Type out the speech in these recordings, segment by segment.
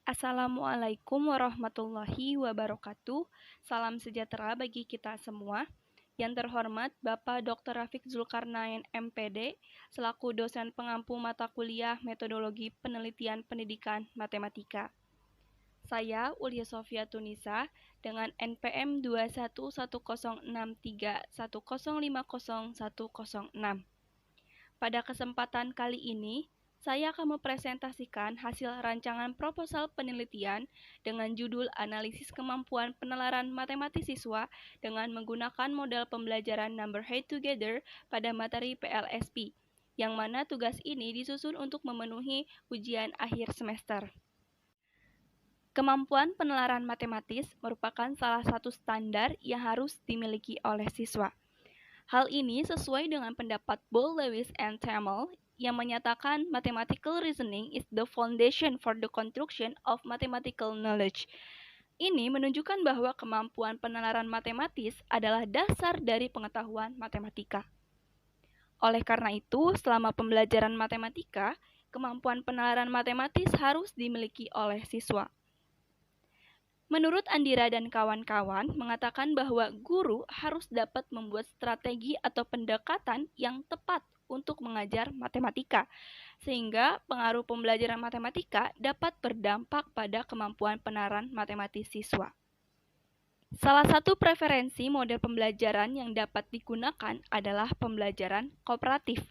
Assalamualaikum warahmatullahi wabarakatuh. Salam sejahtera bagi kita semua. Yang terhormat Bapak Dr. Rafiq Zulkarnain MPD, selaku dosen pengampu mata kuliah Metodologi Penelitian Pendidikan Matematika. Saya Ulia Sofia Tunisa dengan NPM 2110631050106. Pada kesempatan kali ini, saya akan mempresentasikan hasil rancangan proposal penelitian dengan judul Analisis Kemampuan Penalaran Matematis Siswa dengan menggunakan model pembelajaran Number Head Together pada materi PLSP, yang mana tugas ini disusun untuk memenuhi ujian akhir semester. Kemampuan penalaran matematis merupakan salah satu standar yang harus dimiliki oleh siswa. Hal ini sesuai dengan pendapat Boole, Lewis, and Tamel yang menyatakan mathematical reasoning is the foundation for the construction of mathematical knowledge. Ini menunjukkan bahwa kemampuan penalaran matematis adalah dasar dari pengetahuan matematika. Oleh karena itu, selama pembelajaran matematika, kemampuan penalaran matematis harus dimiliki oleh siswa. Menurut Andira dan kawan-kawan mengatakan bahwa guru harus dapat membuat strategi atau pendekatan yang tepat untuk mengajar matematika, sehingga pengaruh pembelajaran matematika dapat berdampak pada kemampuan penalaran matematis siswa. Salah satu preferensi model pembelajaran yang dapat digunakan adalah pembelajaran kooperatif.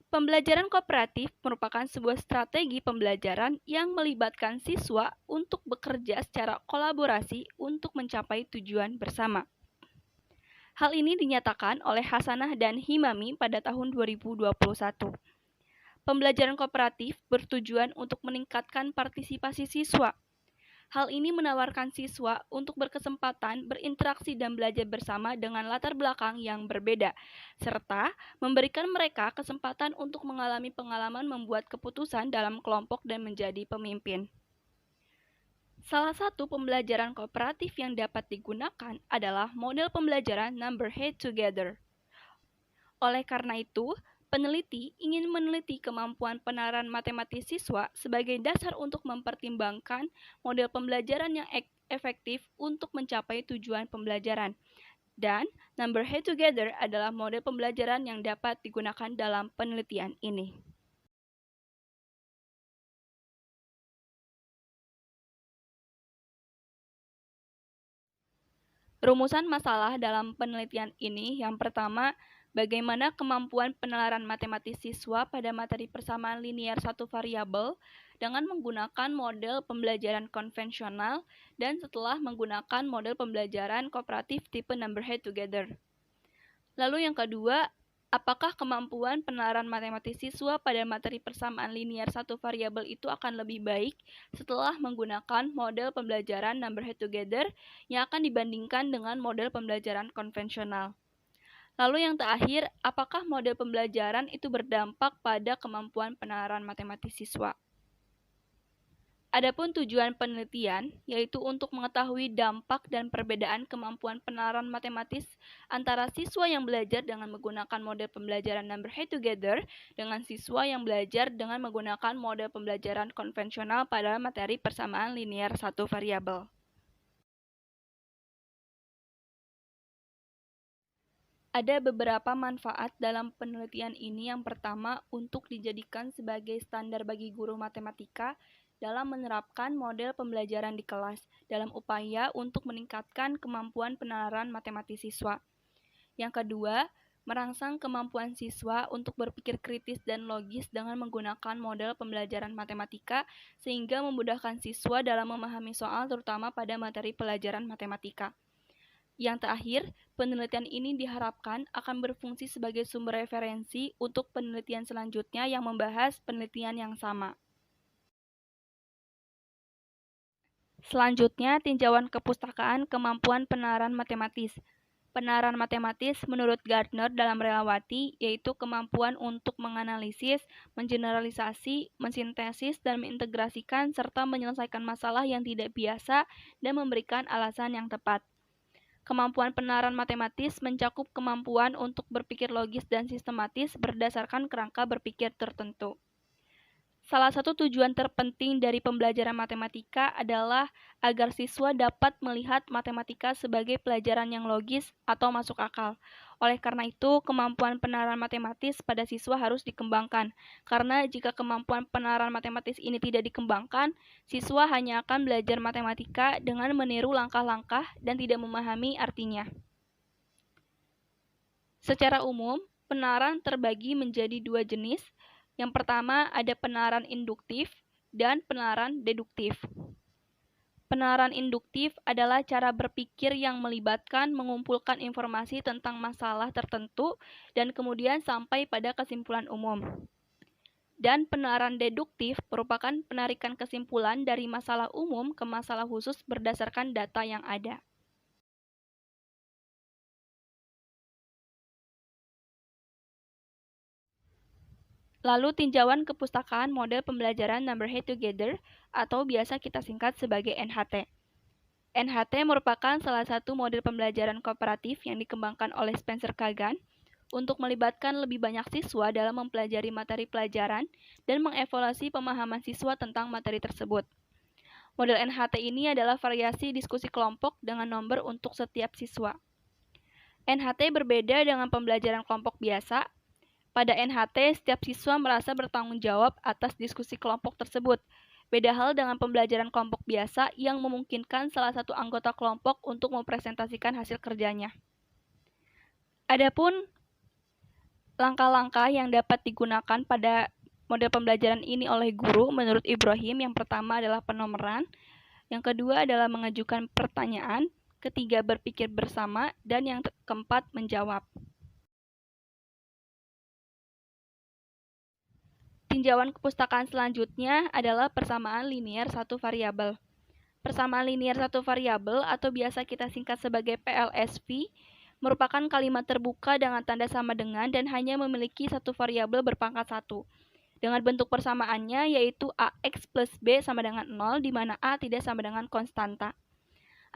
Pembelajaran kooperatif merupakan sebuah strategi pembelajaran yang melibatkan siswa untuk bekerja secara kolaborasi untuk mencapai tujuan bersama. Hal ini dinyatakan oleh Hasanah dan Himami pada tahun 2021. Pembelajaran kooperatif bertujuan untuk meningkatkan partisipasi siswa. Hal ini menawarkan siswa untuk berkesempatan berinteraksi dan belajar bersama dengan latar belakang yang berbeda, serta memberikan mereka kesempatan untuk mengalami pengalaman membuat keputusan dalam kelompok dan menjadi pemimpin. Salah satu pembelajaran kooperatif yang dapat digunakan adalah model pembelajaran Number Head Together. Oleh karena itu, peneliti ingin meneliti kemampuan penalaran matematis siswa sebagai dasar untuk mempertimbangkan model pembelajaran yang efektif untuk mencapai tujuan pembelajaran. Dan Number Head Together adalah model pembelajaran yang dapat digunakan dalam penelitian ini. Rumusan masalah dalam penelitian ini yang pertama, bagaimana kemampuan penalaran matematis siswa pada materi persamaan linear satu variabel dengan menggunakan model pembelajaran konvensional dan setelah menggunakan model pembelajaran kooperatif tipe Number Head Together. Lalu yang kedua, apakah kemampuan penalaran matematis siswa pada materi persamaan linear satu variabel itu akan lebih baik setelah menggunakan model pembelajaran Number Head Together yang akan dibandingkan dengan model pembelajaran konvensional. Lalu yang terakhir, apakah model pembelajaran itu berdampak pada kemampuan penalaran matematis siswa? Adapun tujuan penelitian, yaitu untuk mengetahui dampak dan perbedaan kemampuan penalaran matematis antara siswa yang belajar dengan menggunakan model pembelajaran Number Head Together dengan siswa yang belajar dengan menggunakan model pembelajaran konvensional pada materi persamaan linear satu variabel. Ada beberapa manfaat dalam penelitian ini. Yang pertama, untuk dijadikan sebagai standar bagi guru matematika dalam menerapkan model pembelajaran di kelas dalam upaya untuk meningkatkan kemampuan penalaran matematis siswa. Yang kedua, merangsang kemampuan siswa untuk berpikir kritis dan logis dengan menggunakan model pembelajaran matematika sehingga memudahkan siswa dalam memahami soal terutama pada materi pelajaran matematika. Yang terakhir, penelitian ini diharapkan akan berfungsi sebagai sumber referensi untuk penelitian selanjutnya yang membahas penelitian yang sama. Selanjutnya, tinjauan kepustakaan kemampuan penalaran matematis. Penalaran matematis menurut Gardner dalam Relawati yaitu kemampuan untuk menganalisis, mengeneralisasi, mensintesis, dan mengintegrasikan serta menyelesaikan masalah yang tidak biasa dan memberikan alasan yang tepat. Kemampuan penalaran matematis mencakup kemampuan untuk berpikir logis dan sistematis berdasarkan kerangka berpikir tertentu. Salah satu tujuan terpenting dari pembelajaran matematika adalah agar siswa dapat melihat matematika sebagai pelajaran yang logis atau masuk akal. Oleh karena itu, kemampuan penalaran matematis pada siswa harus dikembangkan. Karena jika kemampuan penalaran matematis ini tidak dikembangkan, siswa hanya akan belajar matematika dengan meniru langkah-langkah dan tidak memahami artinya. Secara umum, penalaran terbagi menjadi dua jenis. Yang pertama ada penalaran induktif dan penalaran deduktif. Penalaran induktif adalah cara berpikir yang melibatkan mengumpulkan informasi tentang masalah tertentu dan kemudian sampai pada kesimpulan umum. Dan penalaran deduktif merupakan penarikan kesimpulan dari masalah umum ke masalah khusus berdasarkan data yang ada. Lalu tinjauan kepustakaan model pembelajaran Numberhead Together atau biasa kita singkat sebagai NHT. NHT merupakan salah satu model pembelajaran kooperatif yang dikembangkan oleh Spencer Kagan untuk melibatkan lebih banyak siswa dalam mempelajari materi pelajaran dan mengevaluasi pemahaman siswa tentang materi tersebut. Model NHT ini adalah variasi diskusi kelompok dengan nomor untuk setiap siswa. NHT berbeda dengan pembelajaran kelompok biasa. Pada NHT, setiap siswa merasa bertanggung jawab atas diskusi kelompok tersebut. Beda hal dengan pembelajaran kelompok biasa yang memungkinkan salah satu anggota kelompok untuk mempresentasikan hasil kerjanya. Adapun langkah-langkah yang dapat digunakan pada model pembelajaran ini oleh guru menurut Ibrahim, yang pertama adalah penomoran, yang kedua adalah mengajukan pertanyaan, ketiga berpikir bersama, dan yang keempat menjawab. Tinjauan kepustakaan selanjutnya adalah persamaan linier satu variabel. Persamaan linier satu variabel atau biasa kita singkat sebagai PLSV merupakan kalimat terbuka dengan tanda sama dengan dan hanya memiliki satu variabel berpangkat 1. Dengan bentuk persamaannya yaitu AX plus B sama dengan 0 di mana A tidak sama dengan konstanta.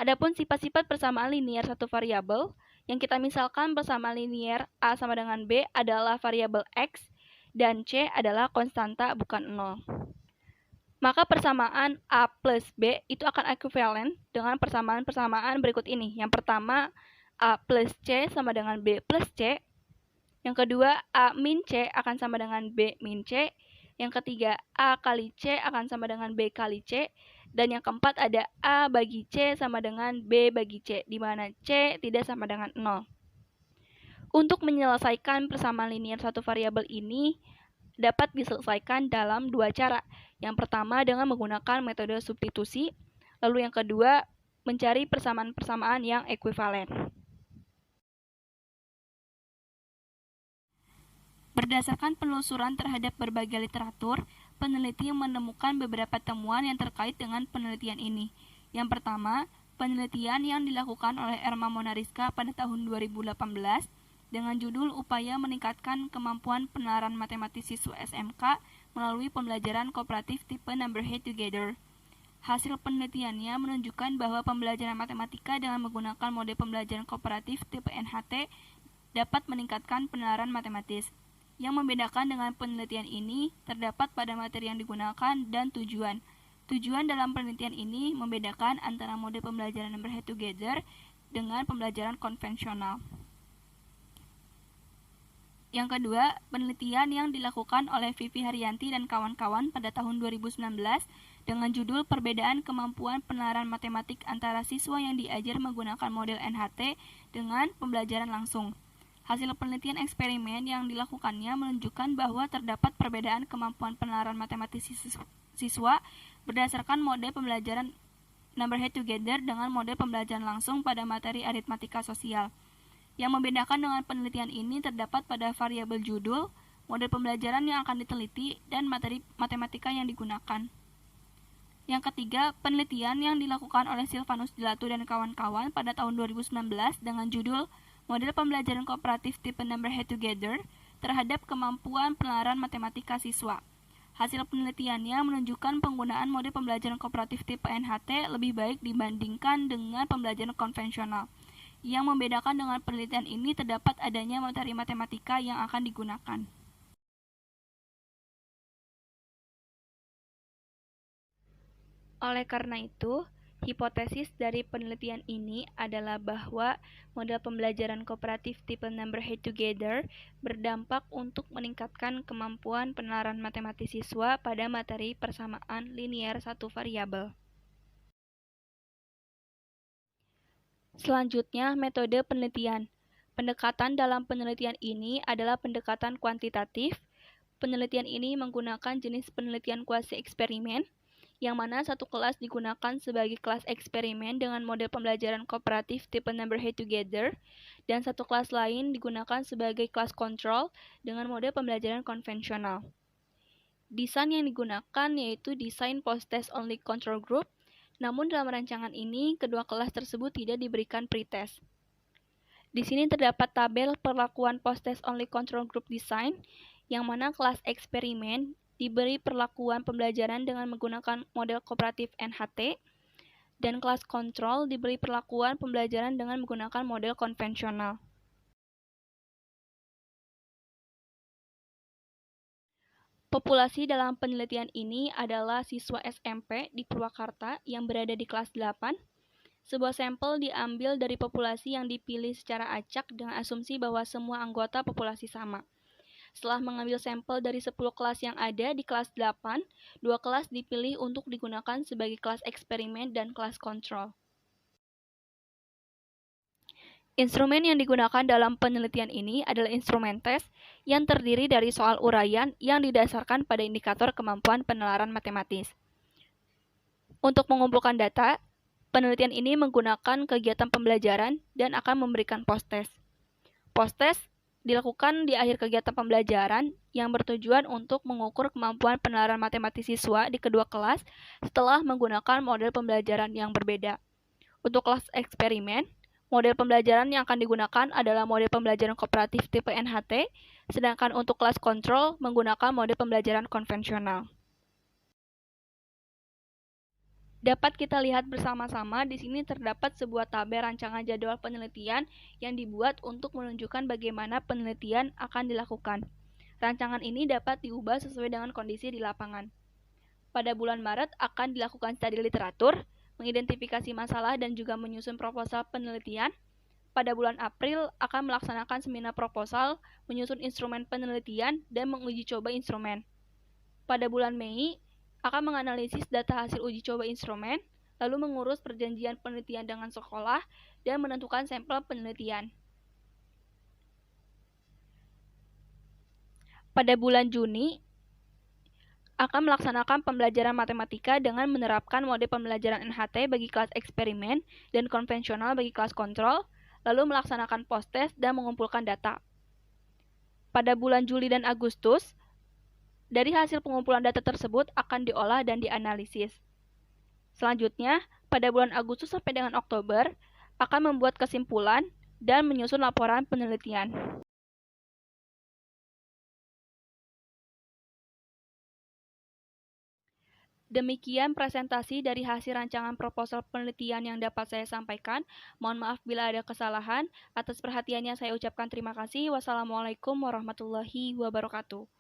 Adapun sifat-sifat persamaan linier satu variabel, yang kita misalkan persamaan linier A sama dengan B adalah variabel X dan C adalah konstanta bukan 0. Maka persamaan A plus B itu akan ekuivalen dengan persamaan-persamaan berikut ini. Yang pertama, A plus C sama dengan B plus C. Yang kedua, A min C akan sama dengan B min C. Yang ketiga, A kali C akan sama dengan B kali C. Dan yang keempat ada A bagi C sama dengan B bagi C, di mana C tidak sama dengan 0. Untuk menyelesaikan persamaan linier satu variabel ini dapat diselesaikan dalam dua cara. Yang pertama dengan menggunakan metode substitusi, lalu yang kedua mencari persamaan-persamaan yang ekuivalen. Berdasarkan penelusuran terhadap berbagai literatur, peneliti menemukan beberapa temuan yang terkait dengan penelitian ini. Yang pertama, penelitian yang dilakukan oleh Erma Monariska pada tahun 2018 dengan judul Upaya Meningkatkan Kemampuan Penalaran Matematis Siswa SMK melalui Pembelajaran Kooperatif Tipe Numberhead Together. Hasil penelitiannya menunjukkan bahwa pembelajaran matematika dengan menggunakan mode pembelajaran kooperatif tipe NHT dapat meningkatkan penalaran matematis. Yang membedakan dengan penelitian ini terdapat pada materi yang digunakan dan tujuan. Tujuan dalam penelitian ini membedakan antara mode pembelajaran Numberhead Together dengan pembelajaran konvensional. Yang kedua, penelitian yang dilakukan oleh Vivi Haryanti dan kawan-kawan pada tahun 2019 dengan judul Perbedaan Kemampuan Penalaran Matematik antara siswa yang diajar menggunakan model NHT dengan pembelajaran langsung. Hasil penelitian eksperimen yang dilakukannya menunjukkan bahwa terdapat perbedaan kemampuan penalaran matematis siswa berdasarkan mode pembelajaran Numberhead Together dengan mode pembelajaran langsung pada materi aritmatika sosial. Yang membedakan dengan penelitian ini terdapat pada variabel judul, mode pembelajaran yang akan diteliti, dan materi matematika yang digunakan. Yang ketiga, penelitian yang dilakukan oleh Silvanus Dilatu dan kawan-kawan pada tahun 2019 dengan judul Model Pembelajaran Kooperatif Tipe Numberhead Together terhadap Kemampuan Penalaran Matematika Siswa. Hasil penelitiannya menunjukkan penggunaan mode pembelajaran kooperatif tipe NHT lebih baik dibandingkan dengan pembelajaran konvensional. Yang membedakan dengan penelitian ini terdapat adanya materi matematika yang akan digunakan. Oleh karena itu, hipotesis dari penelitian ini adalah bahwa model pembelajaran kooperatif tipe Number Head Together berdampak untuk meningkatkan kemampuan penalaran matematis siswa pada materi persamaan linier satu variabel. Selanjutnya, metode penelitian. Pendekatan dalam penelitian ini adalah pendekatan kuantitatif. Penelitian ini menggunakan jenis penelitian kuasi eksperimen, yang mana satu kelas digunakan sebagai kelas eksperimen dengan model pembelajaran kooperatif tipe Number Head Together, dan satu kelas lain digunakan sebagai kelas kontrol dengan model pembelajaran konvensional. Desain yang digunakan yaitu desain post-test only control group, namun dalam rancangan ini kedua kelas tersebut tidak diberikan pretest. Di sini terdapat tabel perlakuan post-test only control group design, yang mana kelas eksperimen diberi perlakuan pembelajaran dengan menggunakan model kooperatif NHT, dan kelas kontrol diberi perlakuan pembelajaran dengan menggunakan model konvensional. Populasi dalam penelitian ini adalah siswa SMP di Purwakarta yang berada di kelas 8. Sebuah sampel diambil dari populasi yang dipilih secara acak dengan asumsi bahwa semua anggota populasi sama. Setelah mengambil sampel dari 10 kelas yang ada di kelas 8, 2 kelas dipilih untuk digunakan sebagai kelas eksperimen dan kelas kontrol. Instrumen yang digunakan dalam penelitian ini adalah instrumen tes yang terdiri dari soal uraian yang didasarkan pada indikator kemampuan penalaran matematis. Untuk mengumpulkan data, penelitian ini menggunakan kegiatan pembelajaran dan akan memberikan post-test. Post-test dilakukan di akhir kegiatan pembelajaran yang bertujuan untuk mengukur kemampuan penalaran matematis siswa di kedua kelas setelah menggunakan model pembelajaran yang berbeda. Untuk kelas eksperimen, model pembelajaran yang akan digunakan adalah model pembelajaran kooperatif tipe NHT, sedangkan untuk kelas kontrol menggunakan model pembelajaran konvensional. Dapat kita lihat bersama-sama, di sini terdapat sebuah tabel rancangan jadwal penelitian yang dibuat untuk menunjukkan bagaimana penelitian akan dilakukan. Rancangan ini dapat diubah sesuai dengan kondisi di lapangan. Pada bulan Maret akan dilakukan studi literatur, mengidentifikasi masalah dan juga menyusun proposal penelitian. Pada bulan April akan melaksanakan seminar proposal, menyusun instrumen penelitian, dan menguji coba instrumen. Pada bulan Mei akan menganalisis data hasil uji coba instrumen, lalu mengurus perjanjian penelitian dengan sekolah, dan menentukan sampel penelitian. Pada bulan Juni akan melaksanakan pembelajaran matematika dengan menerapkan model pembelajaran NHT bagi kelas eksperimen dan konvensional bagi kelas kontrol, lalu melaksanakan post-test dan mengumpulkan data. Pada bulan Juli dan Agustus, dari hasil pengumpulan data tersebut akan diolah dan dianalisis. Selanjutnya, pada bulan Agustus sampai dengan Oktober, akan membuat kesimpulan dan menyusun laporan penelitian. Demikian presentasi dari hasil rancangan proposal penelitian yang dapat saya sampaikan. Mohon maaf bila ada kesalahan. Atas perhatiannya saya ucapkan terima kasih. Wassalamualaikum warahmatullahi wabarakatuh.